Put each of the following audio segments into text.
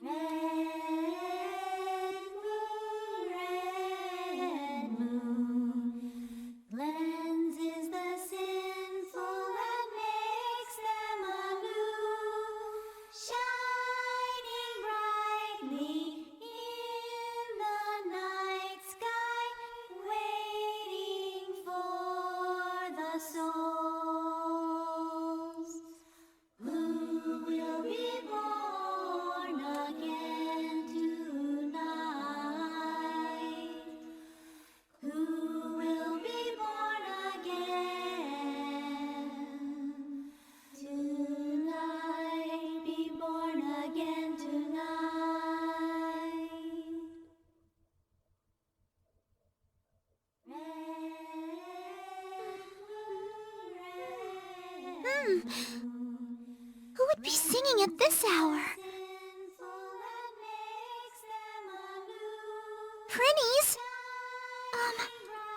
Red moon, cleanses the sinful and makes them anew, shining brightly in the night sky, waiting for the souls who will be born again tonight. Who will be born again tonight? Be born again tonight. Who would be singing at this hour? Prinnies?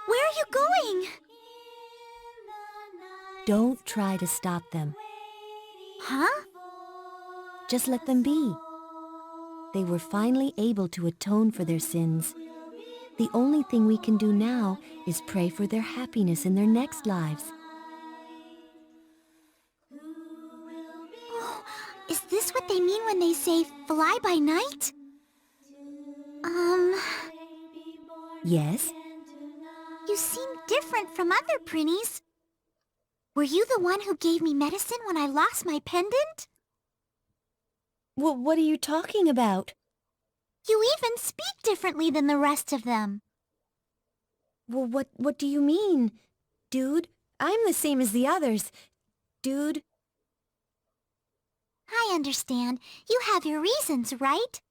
Where are you going? Don't try to stop them. Huh? Just let them be. They were finally able to atone for their sins. The only thing we can do now is pray for their happiness in their next lives. Oh, is this what they mean when they say fly by night? Yes? You seem different from other Prinnies. Were you the one who gave me medicine when I lost my pendant? What are you talking about? You even speak differently than the rest of them. Well, what do you mean? Dude, I'm the same as the others. Dude. I understand. You have your reasons, right?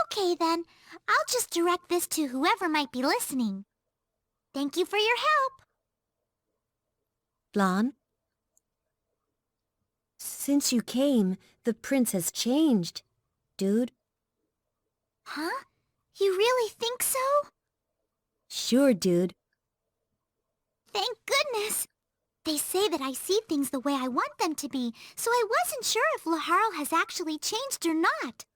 Okay then, I'll just direct this to whoever might be listening. Thank you for your help. Flan? Since you came, the prince has changed. Dude. Huh? You really think so? Sure, dude. Thank goodness. They say that I see things the way I want them to be, so I wasn't sure if Laharl has actually changed or not.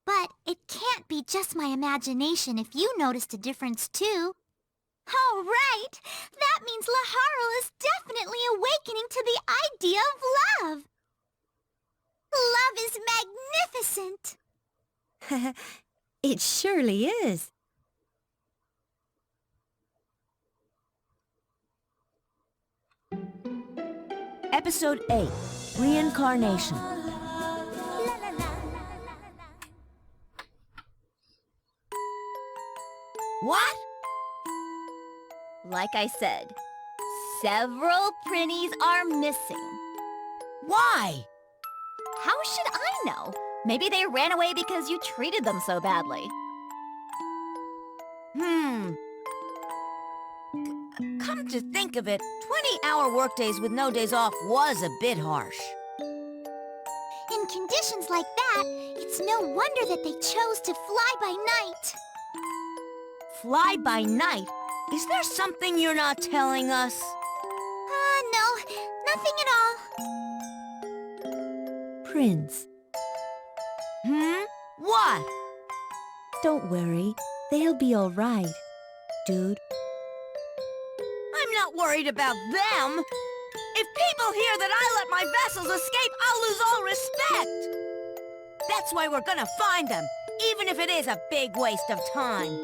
But it can't be just my imagination if you noticed a difference too. Oh, right! That means Laharl is definitely awakening to the idea of love. Love is magnificent. It surely is. Episode 8, Reincarnation. What? Like I said, several Prinnies are missing. Why? How should I know? Maybe they ran away because you treated them so badly. Come to think of it, 20-hour workdays with no days off was a bit harsh. In conditions like that, it's no wonder that they chose to fly by night. Fly by night? Is there something you're not telling us? No, nothing at all. Prince. What? Don't worry. They'll be all right. Dude. I'm not worried about them. If people hear that I let my vessels escape, I'll lose all respect. That's why we're gonna find them, even if it is a big waste of time.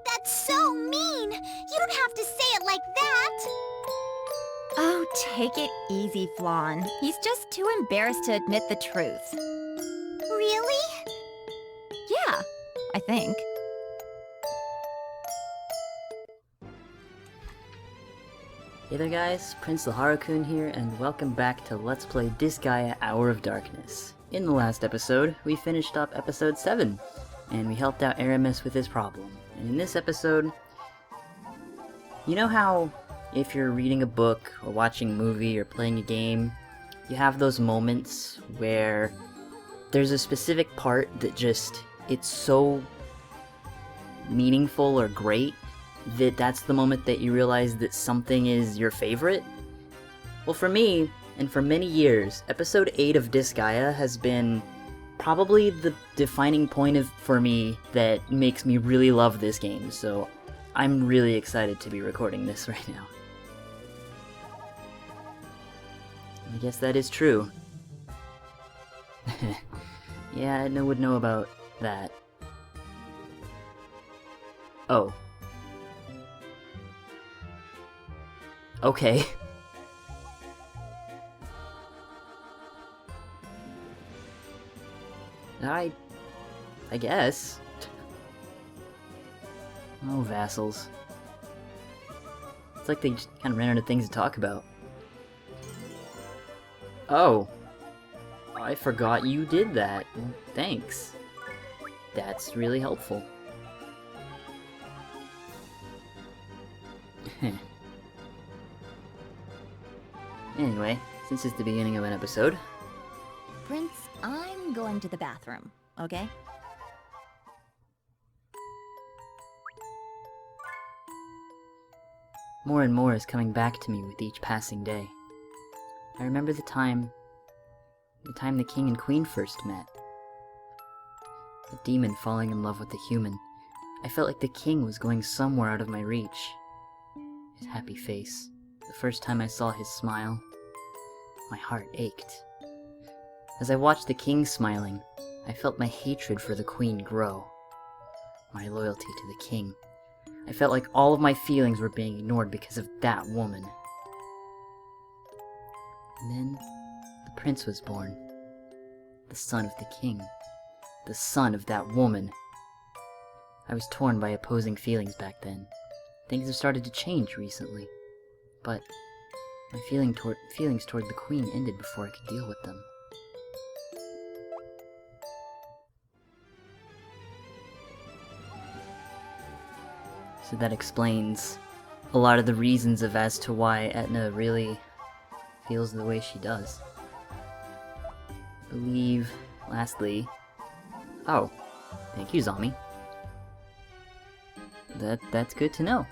That's so mean. You don't have to say it like that. Oh, take it easy, Flan. He's just too embarrassed to admit the truth. Really? Yeah, I think. Hey there guys, PrinceLaharlkun here, and welcome back to Let's Play Disgaea Hour of Darkness. In the last episode, we finished up episode 7, and we helped out Aramis with his problem. And in this episode, you know how if you're reading a book, or watching a movie, or playing a game, you have those moments where there's a specific part that just, it's so meaningful or great, that's the moment that you realize that something is your favorite? Well, for me, and for many years, episode 8 of Disgaea has been probably the defining point for me that makes me really love this game, so I'm really excited to be recording this right now. I guess that is true. Yeah, I would know about that. Oh. Okay. I guess. Oh, vassals. It's like they just kind of ran out of things to talk about. Oh. I forgot you did that. Thanks. That's really helpful. Anyway, since it's the beginning of an episode... Prince, I'm going to the bathroom, okay? More and more is coming back to me with each passing day. I remember the time the king and queen first met. A demon falling in love with a human. I felt like the king was going somewhere out of my reach. His happy face. The first time I saw his smile, my heart ached. As I watched the king smiling, I felt my hatred for the queen grow. My loyalty to the king. I felt like all of my feelings were being ignored because of that woman. And then, the prince was born. The son of the king. The son of that woman. I was torn by opposing feelings back then. Things have started to change recently. But my feelings toward the queen ended before I could deal with them. So that explains a lot of the reasons as to why Etna really feels the way she does. I believe, lastly... Oh, thank you, Zombie. That's good to know.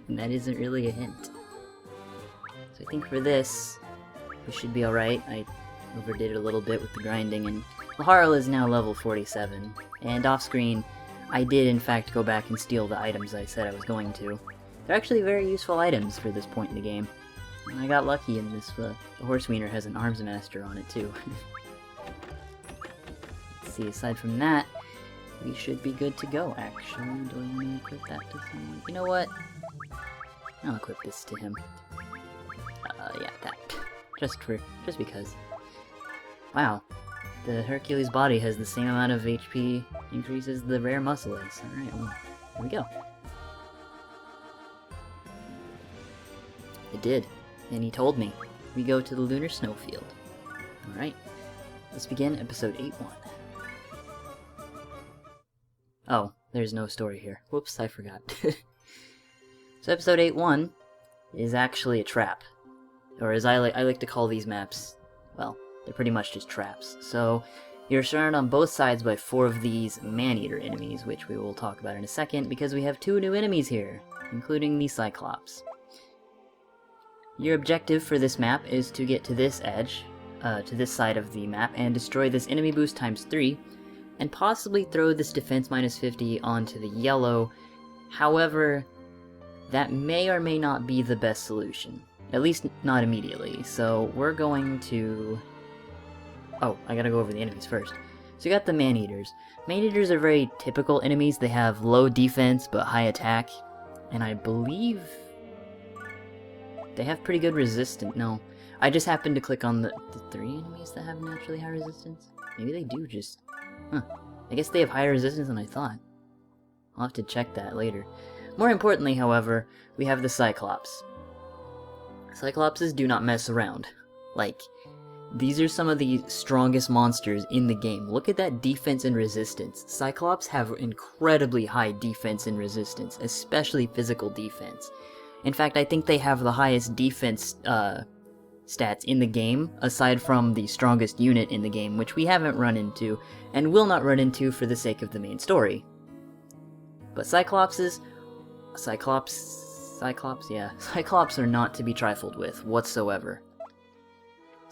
And that isn't really a hint. So I think for this, we should be alright. I overdid it a little bit with the grinding, and Laharl is now level 47. And off-screen, I did in fact go back and steal the items I said I was going to. They're actually very useful items for this point in the game. And I got lucky in this, the horse wiener has an arms master on it too. Let's see, aside from that, we should be good to go. Actually, do I want to equip that to someone? You know what? I'll equip this to him. Yeah, that. Just because. Wow. The Hercules body has the same amount of HP increase as the rare muscle is. Alright, well, here we go. It did. And he told me. We go to the lunar snowfield. Alright. Let's begin episode 8-1. Oh, there's no story here. Whoops, I forgot. So episode 8-1 is actually a trap. Or as I like to call these maps, well, they're pretty much just traps. So you're surrounded on both sides by 4 of these man-eater enemies, which we will talk about in a second, because we have 2 new enemies here, including the Cyclops. Your objective for this map is to get to this edge, to this side of the map, and destroy this enemy boost times 3, and possibly throw this defense minus 50 onto the yellow. However, that may or may not be the best solution. At least not immediately, so we're going to... Oh, I gotta go over the enemies first. So you got the man-eaters. Man-eaters are very typical enemies. They have low defense but high attack, and I believe they have pretty good resistance. No, I just happened to click on the 3 enemies that have naturally high resistance. Maybe they do just... Huh. I guess they have higher resistance than I thought. I'll have to check that later. More importantly, however, we have the Cyclops. Cyclopses do not mess around. Like, these are some of the strongest monsters in the game. Look at that defense and resistance. Cyclops have incredibly high defense and resistance, especially physical defense. In fact, I think they have the highest defense stats in the game, aside from the strongest unit in the game, which we haven't run into, and will not run into for the sake of the main story. But Cyclops are not to be trifled with whatsoever.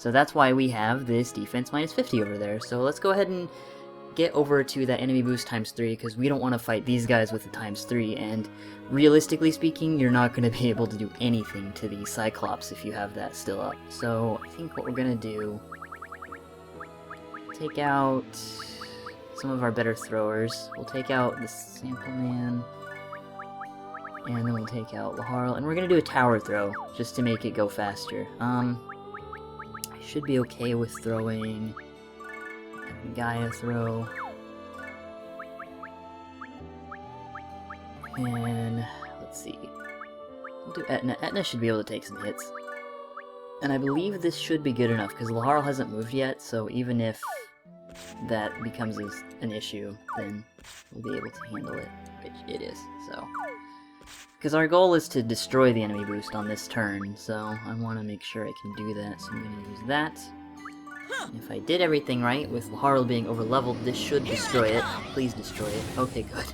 So that's why we have this defense minus 50 over there. So let's go ahead and get over to that enemy boost times 3, because we don't want to fight these guys with the times 3, and realistically speaking, you're not going to be able to do anything to the Cyclops if you have that still up. So I think what we're going to do, take out some of our better throwers. We'll take out the Sample Man, and then we'll take out Laharl, and we're going to do a tower throw, just to make it go faster. I should be okay with throwing Gaia throw. And let's see. We'll do Etna. Etna should be able to take some hits. And I believe this should be good enough, because Laharl hasn't moved yet, so even if that becomes an issue, then we'll be able to handle it, which it is, so. Because our goal is to destroy the enemy boost on this turn, so I want to make sure I can do that, so I'm going to use that. And if I did everything right, with Laharl being overleveled, this should destroy it. Please destroy it. Okay, good.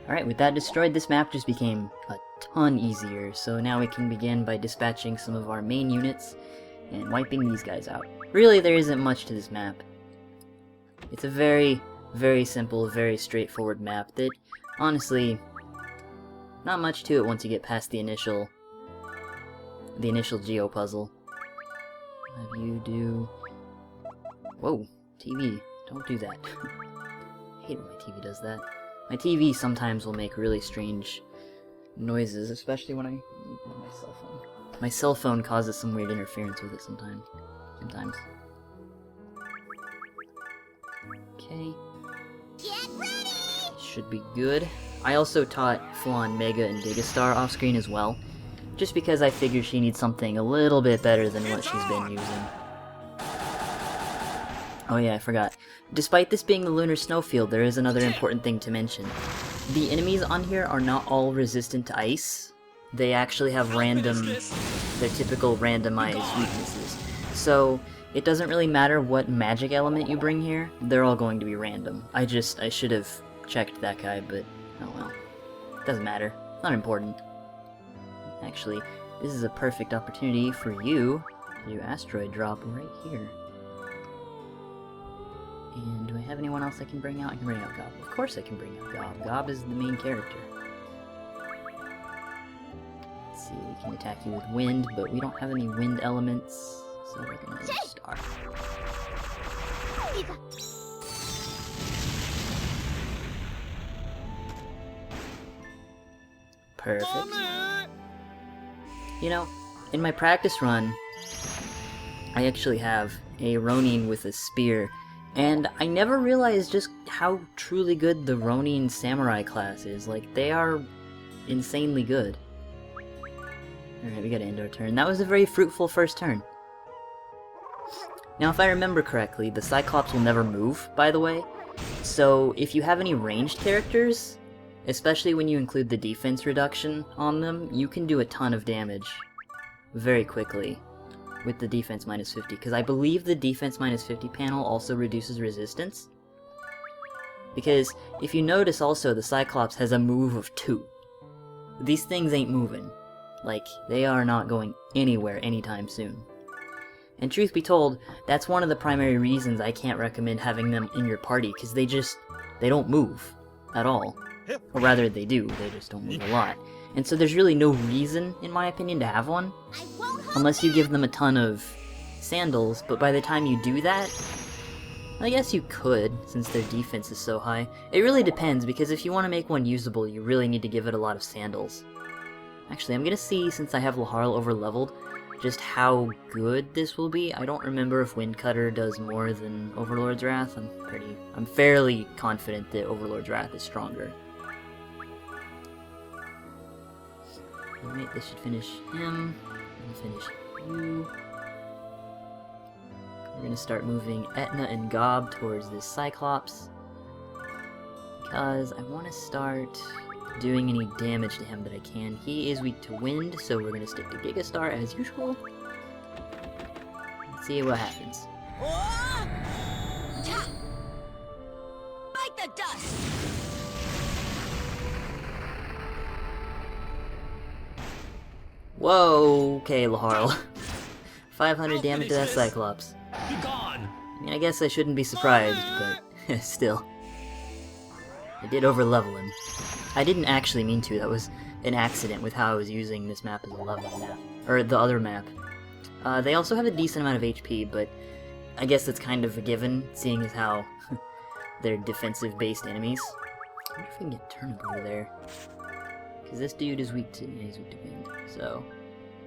Alright, with that destroyed, this map just became a ton easier, so now we can begin by dispatching some of our main units and wiping these guys out. Really, there isn't much to this map. It's a very, very simple, very straightforward map that, honestly, not much to it once you get past the initial geo puzzle. Have you do... Whoa, TV, don't do that. I hate when my TV does that. My TV sometimes will make really strange noises, especially when I use my cell phone. My cell phone causes some weird interference with it sometimes. Okay. Get ready! Should be good. I also taught Flan Mega and Digastar off screen as well, just because I figured she needs something a little bit better than what she's been using. Oh yeah, I forgot. Despite this being the Lunar Snowfield, there is another important thing to mention. The enemies on here are not all resistant to ice. They actually have their typical randomized weaknesses. So, it doesn't really matter what magic element you bring here, they're all going to be random. I should have checked that guy, but oh well. Doesn't matter. Not important. Actually, this is a perfect opportunity for you to do asteroid drop right here. And do I have anyone else I can bring out? I can bring out Gob. Of course I can bring out Gob. Gob is the main character. Let's see, we can attack you with wind, but we don't have any wind elements, so we're gonna start. Perfect. You know, in my practice run, I actually have a Ronin with a spear, and I never realized just how truly good the Ronin Samurai class is. Like, they are insanely good. Alright, we got to end our turn. That was a very fruitful first turn. Now, if I remember correctly, the Cyclops will never move, by the way. So, if you have any ranged characters, especially when you include the defense reduction on them, you can do a ton of damage very quickly with the defense minus 50, because I believe the defense minus 50 panel also reduces resistance. Because if you notice also, the Cyclops has a move of 2. These things ain't moving. Like, they are not going anywhere anytime soon. And truth be told, that's one of the primary reasons I can't recommend having them in your party, because they don't move at all. Or rather, they do, they just don't move a lot. And so there's really no reason, in my opinion, to have one, unless you give them a ton of sandals, but by the time you do that, I guess you could, since their defense is so high. It really depends, because if you want to make one usable, you really need to give it a lot of sandals. Actually, I'm gonna see, since I have Laharl overleveled, just how good this will be. I don't remember if Windcutter does more than Overlord's Wrath. I'm fairly confident that Overlord's Wrath is stronger. Alright, this should finish him. Finish you. We're gonna start moving Etna and Gob towards this Cyclops, because I want to start doing any damage to him that I can. He is weak to wind, so we're gonna stick to Gigastar as usual. Let's see what happens. Bite the dust! Whoa, okay, Laharl. 500 damage to that Cyclops. Be gone! I mean, I guess I shouldn't be surprised, but still. I did overlevel him. I didn't actually mean to, that was an accident with how I was using this map as a level map. Or the other map. They also have a decent amount of HP, but I guess that's kind of a given, seeing as how they're defensive-based enemies. I wonder if I can get Turnip over there. Because this dude is weak to wind, so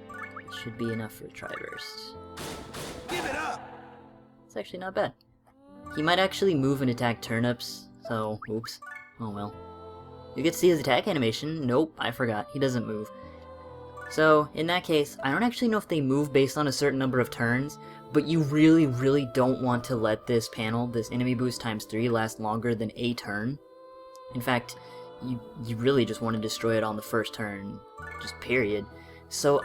it should be enough for a Tri-Burst. Give it up! It's actually not bad. He might actually move and attack turnips, so oops. Oh well. You get to see his attack animation. Nope, I forgot. He doesn't move. So, in that case, I don't actually know if they move based on a certain number of turns, but you really, really don't want to let this panel, this enemy boost times 3, last longer than a turn. In fact, you really just want to destroy it on the first turn, just period. So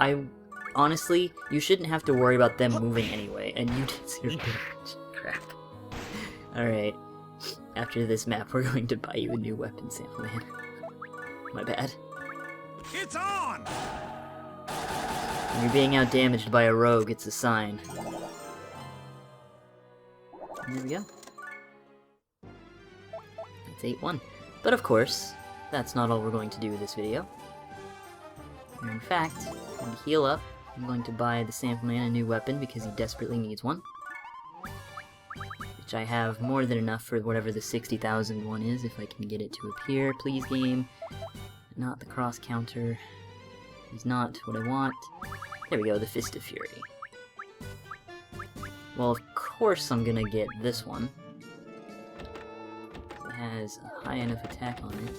honestly, you shouldn't have to worry about them moving anyway, and you did 0 damage. Crap. Alright, after this map we're going to buy you a new weapon, Sampleman. My bad. It's on! When you're being outdamaged by a rogue, it's a sign. There we go. It's 8-1. But of course, that's not all we're going to do with this video. In fact, I'm going to heal up. I'm going to buy the Sampleman a new weapon because he desperately needs one. Which I have more than enough for whatever the 60,000 one is, if I can get it to appear. Please, game. Not the cross counter. Is not what I want. There we go, the Fist of Fury. Well, of course I'm gonna get this one. It has a high enough attack on it.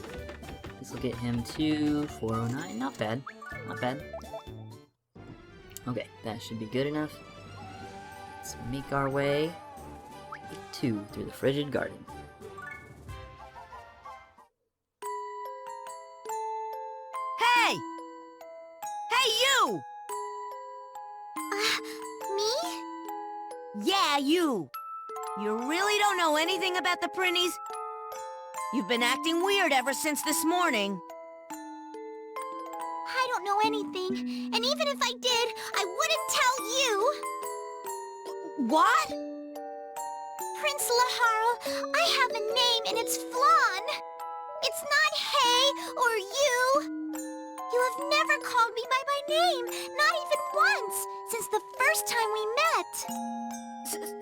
This will get him to 409. Not bad. Not bad. Okay, that should be good enough. Let's make our way through the Frigid Garden. Hey! Hey, you! Me? Yeah, you! You really don't know anything about the Prinnies? You've been acting weird ever since this morning. I don't know anything, and even if I did, I wouldn't tell you! What? Prince Laharl, I have a name and it's Flan! It's not Hey or You! You have never called me by my name, not even once, since the first time we met!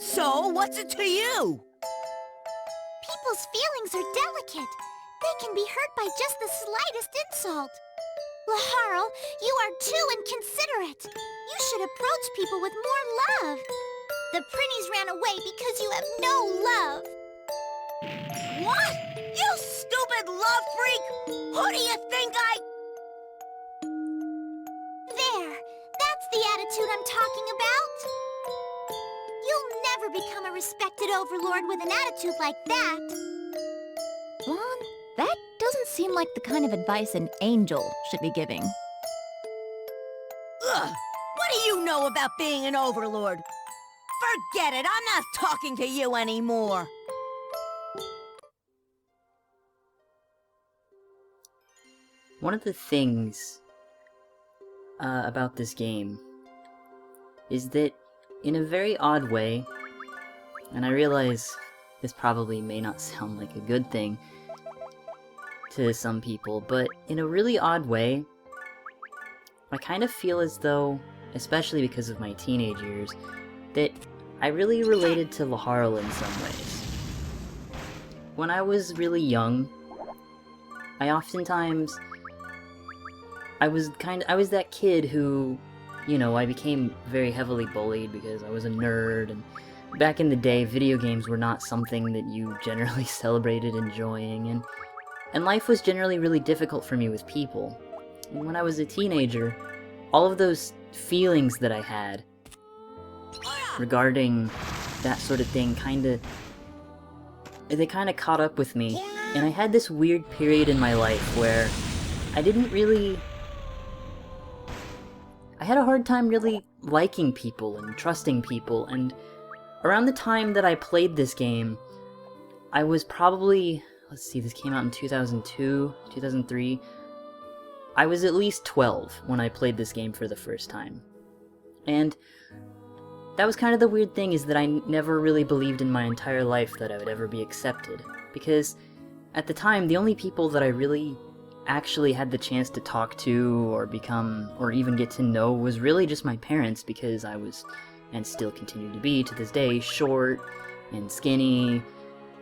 So, what's it to you? People's feelings are delicate. They can be hurt by just the slightest insult. Laharl, you are too inconsiderate. You should approach people with more love. The Prinnies ran away because you have no love. What? You stupid love freak! Who do you think There. That's the attitude I'm talking about. You'll never become a respected overlord with an attitude like that. Lon, that doesn't seem like the kind of advice an angel should be giving. Ugh! What do you know about being an overlord? Forget it, I'm not talking to you anymore. One of the things about this game is that, in a very odd way, and I realize this probably may not sound like a good thing to some people, but in a really odd way, I kind of feel as though, especially because of my teenage years, that I really related to Laharl in some ways. When I was really young, I was that kid who, you know, I became very heavily bullied because I was a nerd, and back in the day, video games were not something that you generally celebrated enjoying, and life was generally really difficult for me with people. And when I was a teenager, all of those feelings that I had regarding that sort of thing they kinda caught up with me, and I had this weird period in my life where I had a hard time really liking people and trusting people, and around the time that I played this game, I was probably, let's see, this came out in 2002, 2003, I was at least 12 when I played this game for the first time. And that was kind of the weird thing, is that I never really believed in my entire life that I would ever be accepted. Because at the time, the only people that I really actually had the chance to talk to or become, or even get to know, was really just my parents, because I was, and still continue to be to this day, short and skinny,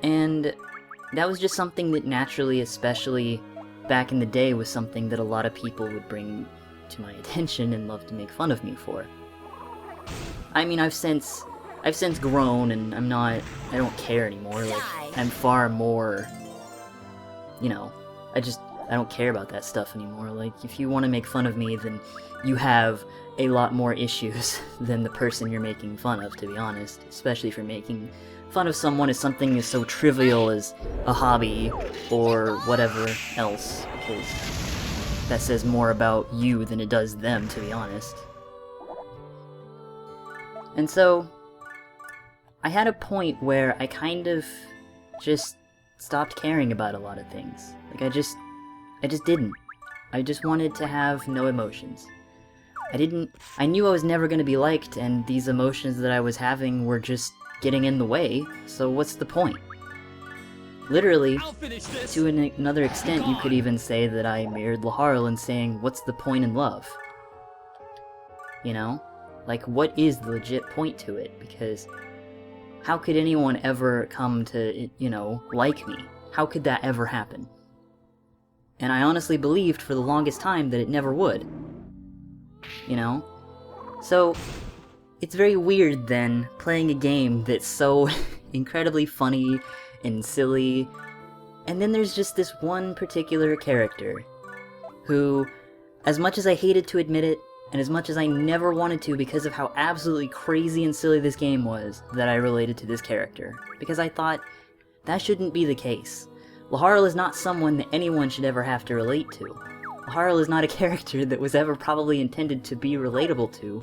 and that was just something that naturally, especially back in the day, was something that a lot of people would bring to my attention and love to make fun of me for. I mean, I've since grown, and I don't care anymore. Like, I'm far more, you know, I don't care about that stuff anymore. Like, if you want to make fun of me, then you have a lot more issues than the person you're making fun of, to be honest. Especially if you're making fun of someone as something as so trivial as a hobby or whatever else, because that says more about you than it does them, to be honest. And so, I had a point where I kind of just stopped caring about a lot of things. Like, I just didn't. I just wanted to have no emotions. I knew I was never going to be liked, and these emotions that I was having were just getting in the way, so what's the point? Literally, to another extent, you could even say that I mirrored Laharl in saying, what's the point in love? You know? Like, what is the legit point to it? Because how could anyone ever come to, you know, like me? How could that ever happen? And I honestly believed for the longest time that it never would. You know? So, it's very weird then, playing a game that's so incredibly funny and silly, and then there's just this one particular character who, as much as I hated to admit it, and as much as I never wanted to because of how absolutely crazy and silly this game was, that I related to this character. Because I thought, that shouldn't be the case. Laharl is not someone that anyone should ever have to relate to. Laharl is not a character that was ever probably intended to be relatable to,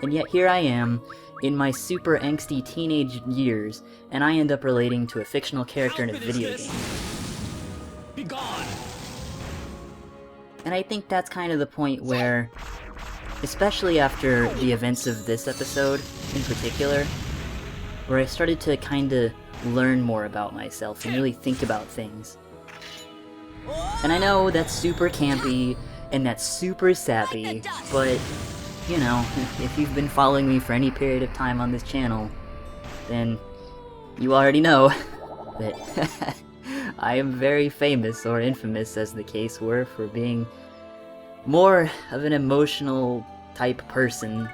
and yet here I am, in my super angsty teenage years, and I end up relating to a fictional character in a video game. Be gone. And I think that's kind of the point where, especially after the events of this episode, in particular, where I started to kinda learn more about myself and really think about things. And I know that's super campy, and that's super sappy, but, you know, if you've been following me for any period of time on this channel, then you already know that I am very famous, or infamous as the case were, for being more of an emotional type person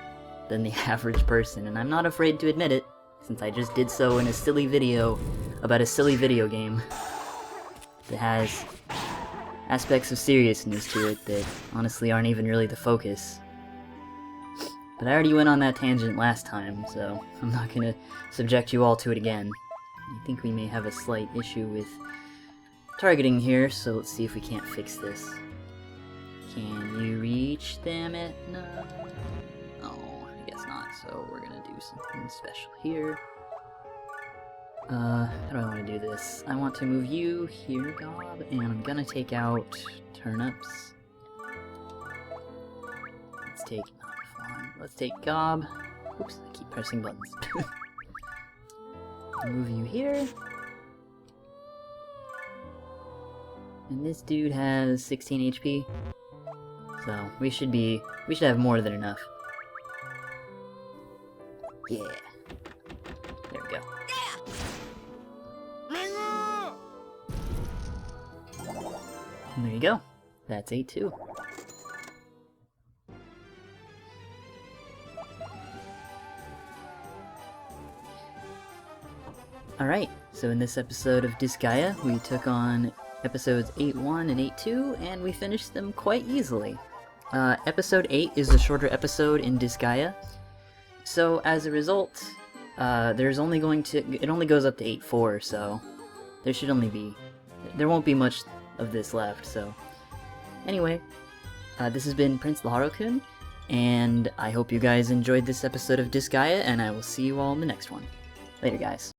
than the average person, and I'm not afraid to admit it, since I just did so in a silly video about a silly video game that has aspects of seriousness to it that honestly aren't even really the focus. But I already went on that tangent last time, so I'm not gonna subject you all to it again. I think we may have a slight issue with targeting here, so let's see if we can't fix this. Can you reach them at night? Oh, I guess not, so we're gonna do something special here. How do I want to do this? I want to move you here, Gob, and I'm gonna take out turnips. Let's take Gob. Oops, I keep pressing buttons. Move you here. And this dude has 16 HP. So we should have more than enough. Yeah. There we go. And there you go. That's 8-2. Alright, so in this episode of Disgaea, we took on episodes 8-1 and 8-2, and we finished them quite easily. Episode 8 is a shorter episode in Disgaea, so as a result, it only goes up to 8-4, so there won't be much of this left, so. Anyway, this has been PrinceLaharlkun, and I hope you guys enjoyed this episode of Disgaea, and I will see you all in the next one. Later, guys.